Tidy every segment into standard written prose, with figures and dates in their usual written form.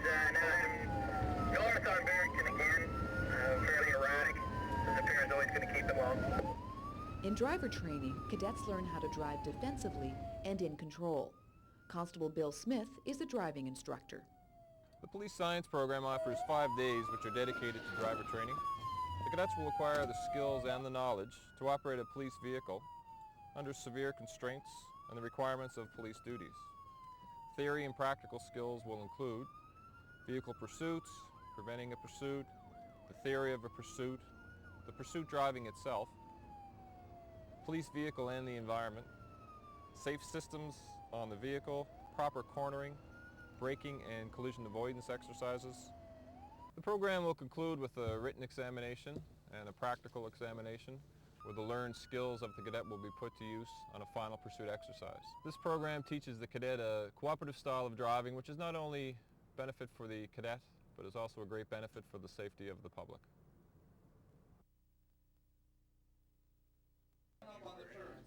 now heading north on Barrington again, fairly erratic. The pair is always going to keep them long. In driver training, cadets learn how to drive defensively and in control. Constable Bill Smith is the driving instructor. The police science program offers 5 days which are dedicated to driver training. The cadets will acquire the skills and the knowledge to operate a police vehicle under severe constraints and the requirements of police duties. Theory and practical skills will include vehicle pursuits, preventing a pursuit, the theory of a pursuit, the pursuit driving itself, police vehicle and the environment, safe systems on the vehicle, proper cornering, braking and collision avoidance exercises. The program will conclude with a written examination and a practical examination where the learned skills of the cadet will be put to use on a final pursuit exercise. This program teaches the cadet a cooperative style of driving which is not only benefit for the cadet but is also a great benefit for the safety of the public.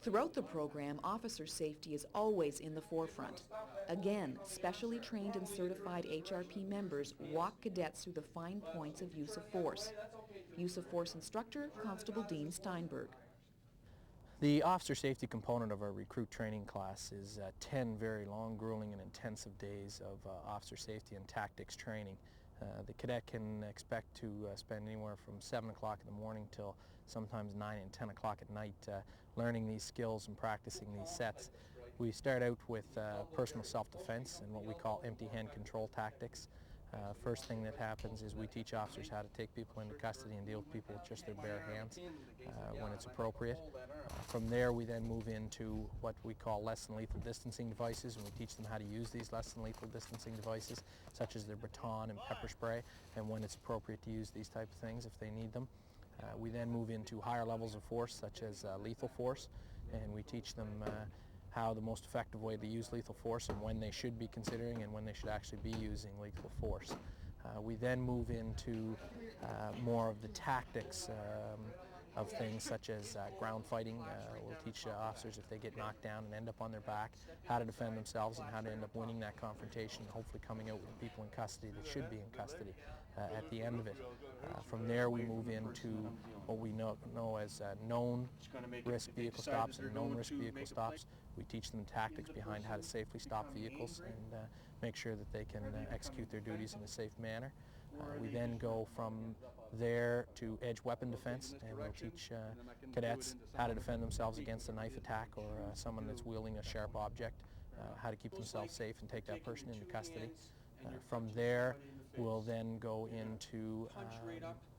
Throughout the program, officer safety is always in the forefront. Again, specially trained and certified HRP members walk cadets through the fine points of use of force. Use of force instructor, Constable Dean Steinberg. The officer safety component of our recruit training class is 10 very long, grueling and intensive days of officer safety and tactics training. The cadet can expect to spend anywhere from 7 o'clock in the morning till sometimes 9 and 10 o'clock at night learning these skills and practicing these sets. We start out with personal self-defense and what we call empty hand control tactics. First thing that happens is we teach officers how to take people into custody and deal with people with just their bare hands when it's appropriate. From there we then move into what we call less than lethal distancing devices, and we teach them how to use these less than lethal distancing devices such as their baton and pepper spray, and when it's appropriate to use these type of things if they need them. We then move into higher levels of force such as lethal force, and we teach them how the most effective way to use lethal force and when they should be considering and when they should actually be using lethal force. We then move into more of the tactics of things such as ground fighting. We'll teach officers if they get knocked down and end up on their back how to defend themselves and how to end up winning that confrontation and hopefully coming out with people in custody that should be in custody at the end of it. From there we move into what we know as known risk vehicle stops and known risk vehicle stops. We teach them tactics behind how to safely stop vehicles and make sure that they can execute their duties in a safe manner. We then go from there to edge weapon defense, and we'll teach cadets how to defend themselves against a knife attack or someone that's wielding a sharp object, how to keep themselves safe and take that person into custody. From there, we'll then go into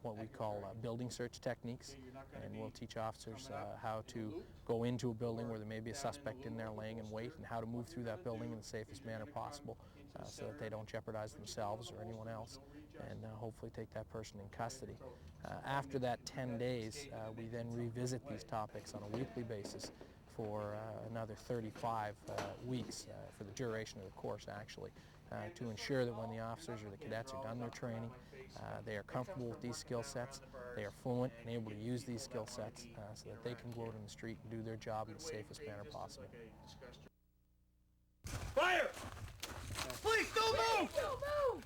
what we call building search techniques, and we'll teach officers how to go into a building where there may be a suspect in there laying in wait and how to move through that building in the safest manner possible so that they don't jeopardize themselves or anyone else, and hopefully take that person in custody. After that 10 days, we then revisit these topics on a weekly basis for another 35 weeks for the duration of the course, actually, to ensure that when the officers or the cadets are done their training, they are comfortable with these skill sets, they are fluent and able to use these skill sets so that they can go out in the street and do their job in the safest manner possible. Fire! Please, don't move! Don't move!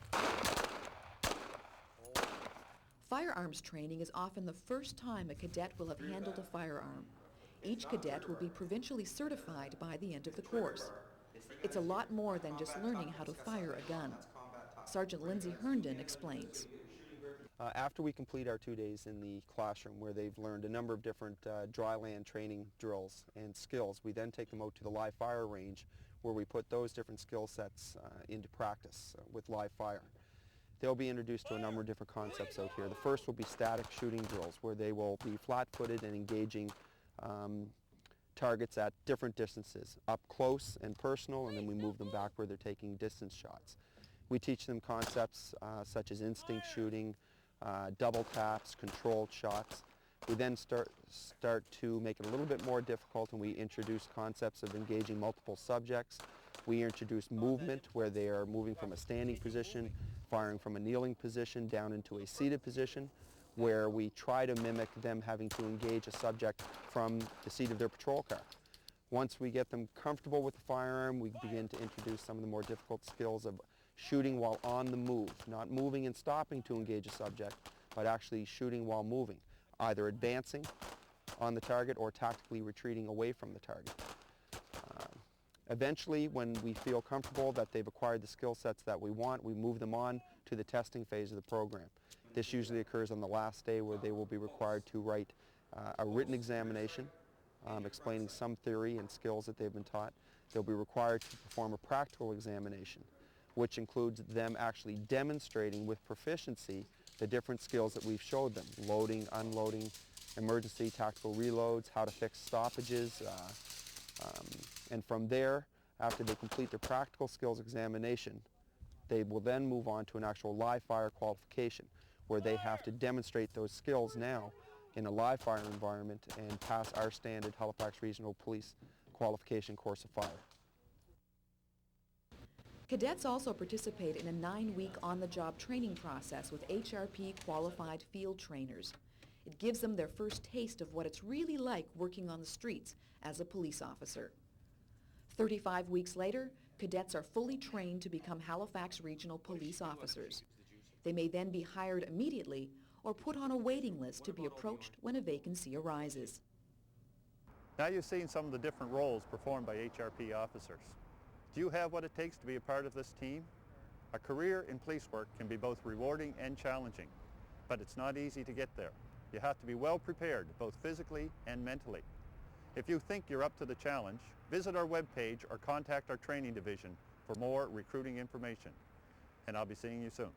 Firearms training is often the first time a cadet will have handled a firearm. Each cadet will be provincially certified by the end of the course. It's a lot more than just learning how to fire a gun. Sergeant Lindsay Herndon explains. After we complete our 2 days in the classroom where they've learned a number of different dry land training drills and skills, we then take them out to the live fire range where we put those different skill sets into practice with live fire. They'll be introduced to a number of different concepts out here. The first will be static shooting drills where they will be flat-footed and engaging targets at different distances, up close and personal, and then we move them back where they're taking distance shots. We teach them concepts such as instinct shooting, double taps, controlled shots. We then start to make it a little bit more difficult, and we introduce concepts of engaging multiple subjects. We introduce movement where they are moving from a standing position, firing from a kneeling position down into a seated position, where we try to mimic them having to engage a subject from the seat of their patrol car. Once we get them comfortable with the firearm, we begin to introduce some of the more difficult skills of shooting while on the move, not moving and stopping to engage a subject, but actually shooting while moving, either advancing on the target or tactically retreating away from the target. Eventually, when we feel comfortable that they've acquired the skill sets that we want, we move them on to the testing phase of the program. This usually occurs on the last day, where they will be required to write a written examination explaining some theory and skills that they've been taught. They'll be required to perform a practical examination, which includes them actually demonstrating with proficiency the different skills that we've showed them: loading, unloading, emergency tactical reloads, how to fix stoppages, and from there, after they complete their practical skills examination, they will then move on to an actual live fire qualification, where they have to demonstrate those skills now in a live fire environment and pass our standard Halifax Regional Police qualification course of fire. Cadets also participate in a 9-week on-the-job training process with HRP qualified field trainers. It gives them their first taste of what it's really like working on the streets as a police officer. 35 weeks later, cadets are fully trained to become Halifax Regional Police officers. They may then be hired immediately or put on a waiting list to be approached when a vacancy arises. Now you've seen some of the different roles performed by HRP officers. Do you have what it takes to be a part of this team? A career in police work can be both rewarding and challenging, but it's not easy to get there. You have to be well prepared, both physically and mentally. If you think you're up to the challenge, visit our webpage or contact our training division for more recruiting information. And I'll be seeing you soon.